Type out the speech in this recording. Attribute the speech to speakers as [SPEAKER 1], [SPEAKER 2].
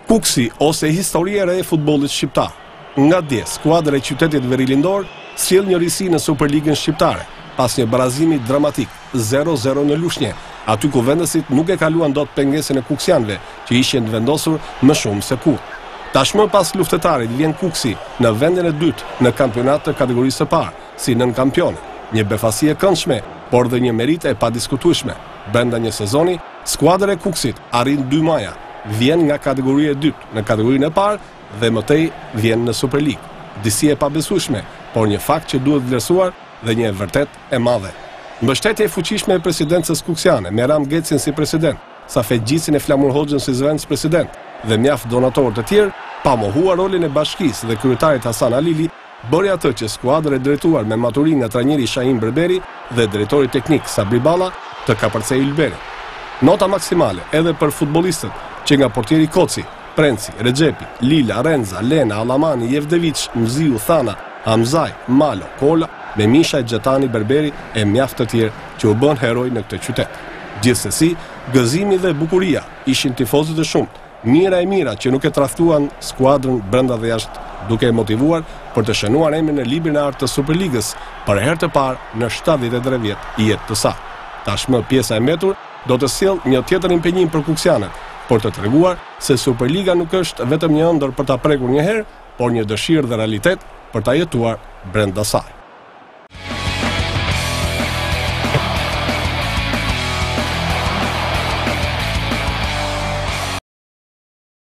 [SPEAKER 1] Kuksi ose historia e re e futbollit shqiptar. Nga dje, skuadra e qytetit Verilindor sjell njërisi në Superligën shqiptare, pas një barazimi dramatik 0-0 në Lushnjë, aty ku vendësit nuk e kaluan dot pengesën e kuksianëve, që ishin vendosur më shumë se kurrë. Tashmë pas luftetarit vjen Kuksi në vendin e dytë në kampionat të kategorisë së parë, si nën kampioni. Një befasi e këndshme, por dhe një merit e padiskutueshme. Brenda një sezoni, skuadra e Kuksit arrin 2 maja, vjen nga kategoria e dytë në kategorinë e parë dhe mëtej vjen në Superligë. Disi e pabesueshme, por një fakt që duhet vlerësuar dhe një e vërtet e madhe. Mbështetje e fuqishme e presidencës kuksiane, me Ram Gecin si president, Safet Gjicin e Flamur Hoxhën si zëvendës president dhe mjaft donatorë të tjerë, pa mohuar rolin e bashkisë dhe kryetarit Hasan Alili, bëri atë që skuadra e drejtuar me maturin nga trajneri Shahim Berberi dhe drejtori teknik Sabri Balla të kapërcej Ylberi. Nota maksimale edhe për futbolistët që nga portieri Koci, Prenci, Rexhepi, Lila, Renza, Lena, Alamani, Jevdevic, Mziu, Thana, Hamzaj, Malo, Kola, me Misha e Gjetani Berberi e mjaft të tjerë që u bën heroj në këtë qytet. Gjithsesi, gëzimi dhe bukuria ishin tifozët e shumt, mira e mira që nuk e tradhtuan skuadrën brenda dhe jashtë, duke e motivuar për të shënuar emrin e librin e artë të Superligës për herë të parë në 73 vjet jetë të saj. Tashmë pjesa e mbetur do të sjell një tjetër impenjim për kuksianët, por të treguar se Superliga nuk është vetëm një ëndër për ta prekur një herë, por një dëshirë dhe realitet për ta jetuar brenda saj.